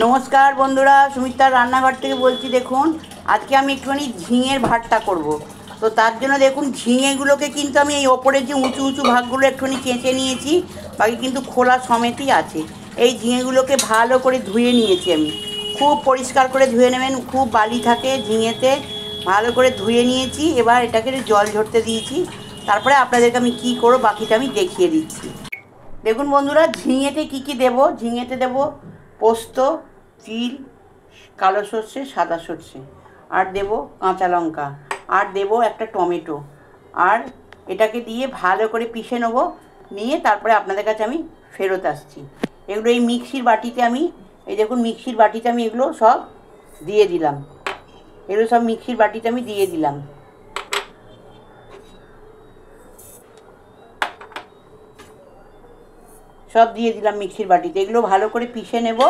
नमस्कार बंधुरा सुमित्रार रान्नाघर থেকে বলছি। দেখুন আজকে আমি একটুখানি ঝিঙের ভাতটা করব। তো তার জন্য দেখুন ঝিঙেগুলোকে কিন্তু আমি এই ওপরে যে উঁচু উঁচু ভাগগুলো একটুখানি চেঁচে নিয়েছি, বাকি কিন্তু খোলা সমেতই আছে। এই ঝিঙেগুলোকে ভালো করে ধুয়ে নিয়েছি আমি, খুব পরিষ্কার করে ধুয়ে নেবেন, খুব বালি থাকে ঝিঙেতে। ভালো করে ধুয়ে নিয়েছি, এবার এটাকে জল ঝরতে দিয়েছি। তারপরে আপনাদেরকে আমি কী করব বাকিটা আমি দেখিয়ে দিচ্ছি। দেখুন বন্ধুরা ঝিঙেতে কী কী দেবো। ঝিঙেতে দেবো পোস্ত, তিল, কালো সর্ষে, সাদা সর্ষে, আর দেবো কাঁচা লঙ্কা, আর দেবো একটা টমেটো, আর এটাকে দিয়ে ভালো করে পিষে নেবো। নিয়ে তারপরে আপনাদের কাছে আমি ফেরত আসছি। এগুলো এই মিক্সির বাটিতে আমি, এই দেখুন মিক্সির বাটিতে আমি এগুলো সব দিয়ে দিলাম। এগুলো সব মিক্সির বাটিতে আমি দিয়ে দিলাম। সব দিয়ে দিলাম মিক্সির বাটিতে। এগুলো ভালো করে পিষে নেব।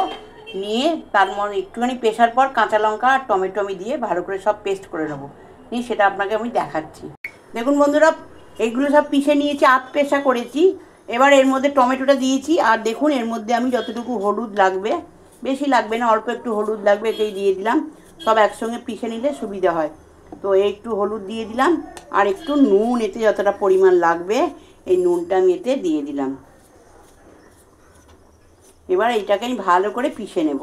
নিয়ে তার মধ্যে একটুখানি পেশার পর কাঁচা লঙ্কা আর টমেটো আমি দিয়ে ভালো করে সব পেস্ট করে নেব। নিয়ে সেটা আপনাকে আমি দেখাচ্ছি। দেখুন বন্ধুরা এইগুলো সব পিষে নিয়েছি, আধ পেশা করেছি। এবার এর মধ্যে টমেটোটা দিয়েছি, আর দেখুন এর মধ্যে আমি যতটুকু হলুদ লাগবে, বেশি লাগবে না, অল্প একটু হলুদ লাগবে, এটাই দিয়ে দিলাম। সব একসঙ্গে পিষে নিলে সুবিধা হয়। তো একটু হলুদ দিয়ে দিলাম, আর একটু নুন, এতে যতটা পরিমাণ লাগবে এই নুনটা আমি এতে দিয়ে দিলাম। এবার এইটাকে আমি ভালো করে পিষে নেব।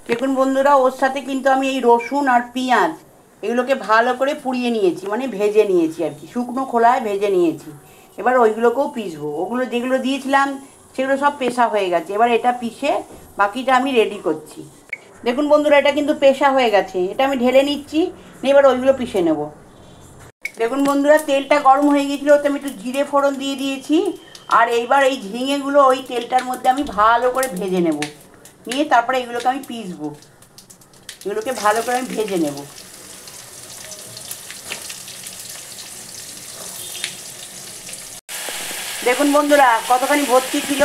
দেখুন বন্ধুরা ওর সাথে কিন্তু আমি এই রসুন আর পেঁয়াজ এগুলোকে ভালো করে পুড়িয়ে নিয়েছি, মানে ভেজে নিয়েছি আর কি, শুকনো খোলায় ভেজে নিয়েছি। এবার ওইগুলোকেও পিষবো। ওগুলো যেগুলো দিয়েছিলাম সেগুলো সব পেশা হয়ে গেছে। এবার এটা পিষে বাকিটা আমি রেডি করছি। দেখুন বন্ধুরা এটা কিন্তু পেশা হয়ে গেছে, এটা আমি ঢেলে নিচ্ছি। এবার ওইগুলো পিষে নেব। দেখুন বন্ধুরা তেলটা গরম হয়ে গিয়েছিলো, ওতে আমি একটু জিরে ফোড়ন দিয়ে দিয়েছি। আর এইবার এই ঝিঙেগুলো ওই তেলটার মধ্যে আমি ভালো করে ভেজে নেব। নিয়ে তারপরে এগুলোকে আমি পিষবো। এগুলোকে ভালো করে আমি ভেজে নেব। দেখুন বন্ধুরা কতখানি ভর্তি ছিল,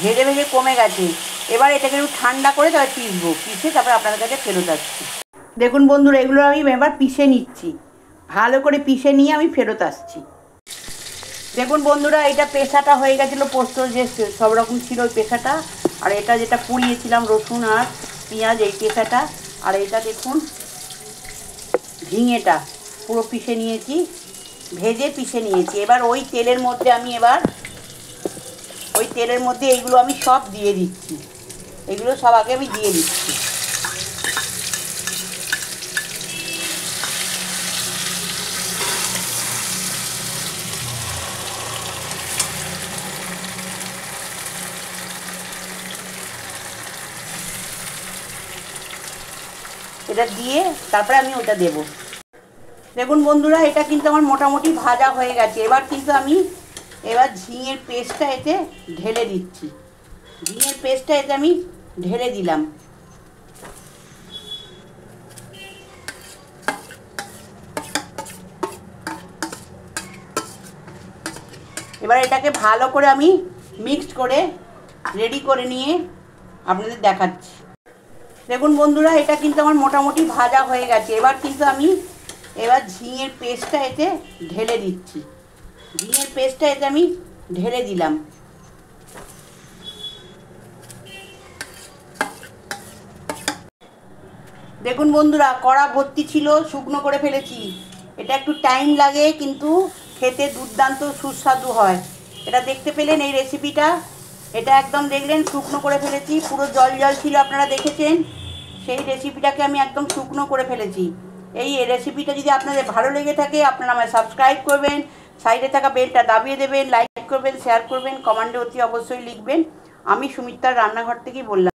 ভেজে ভেজে কমে গেছে। এবার এটাকে একটু ঠান্ডা করে তারপর পিষবো। পিষে তারপরে আপনাদের কাছে ফেরত আসছি। দেখুন বন্ধুরা এগুলো আমি এবার পিষে নিচ্ছি। ভালো করে পিষে নিয়ে আমি ফেরত আসছি। দেখুন বন্ধুরা এটা পেশাটা হয়ে গেছিলো, পোস্ত যে সব রকম ছিল ওই পেশাটা, আর এটা যেটা পুড়িয়েছিলাম রসুন আর পেঁয়াজ এই পেশাটা, আর এটা দেখুন ঝিঙেটা পুরো পিষে নিয়েছি, ভেজে পিষে নিয়েছি। এবার ওই তেলের মধ্যে আমি ওই তেলের মধ্যে এইগুলো আমি সব দিয়ে দিচ্ছি। এগুলো সব আগে আমি দিয়ে দিচ্ছি। এটা দিয়ে তারপরে আমি ওটা দেব। দেখুন বন্ধুরা এটা কিন্তু আমার মোটামুটি ভাজা হয়ে গেছে। এবার কিন্তু আমি ঝিঙের পেস্টটা এতে ঢেলে দিচ্ছি। ঝিঙের পেস্টটা এতে আমি ঢেলে দিলাম। এবার এটাকে ভালো করে আমি মিক্সড করে রেডি করে নিয়ে আপনাদের দেখাচ্ছি। দেখুন বন্ধুরা এটা কিন্তু আমার মোটামুটি ভাজা হয়ে গেছে। এবার কিন্তু আমি ঝিঙের পেস্টটা এতে ঢেলে দিচ্ছি। ঝিঙের পেস্টটা এতে আমি ঢেলে দিলাম। দেখুন বন্ধুরা কড়া ভর্তি ছিল, শুকনো করে ফেলেছি। এটা একটু টাইম লাগে কিন্তু খেতে দুর্দান্ত সুস্বাদু হয়। এটা দেখতে পেলেন এই রেসিপিটা, এটা একদম দেখলেন শুকনো করে ফেলেছি, পুরো জল জল ছিল আপনারা দেখেছেন। সেই রেসিপিটাকে আমি একদম শুকনো করে ফেলেছি। এই রেসিপিটা যদি আপনাদের ভালো লেগে থাকে আপনারা আমায় সাবস্ক্রাইব করবেন, সাইডে থাকা বেলটা দাবিয়ে দেবেন, লাইক করবেন, শেয়ার করবেন, কমেন্টে অতি অবশ্যই লিখবেন। আমি সুমিত্রার রান্নাঘর থেকেই বললাম।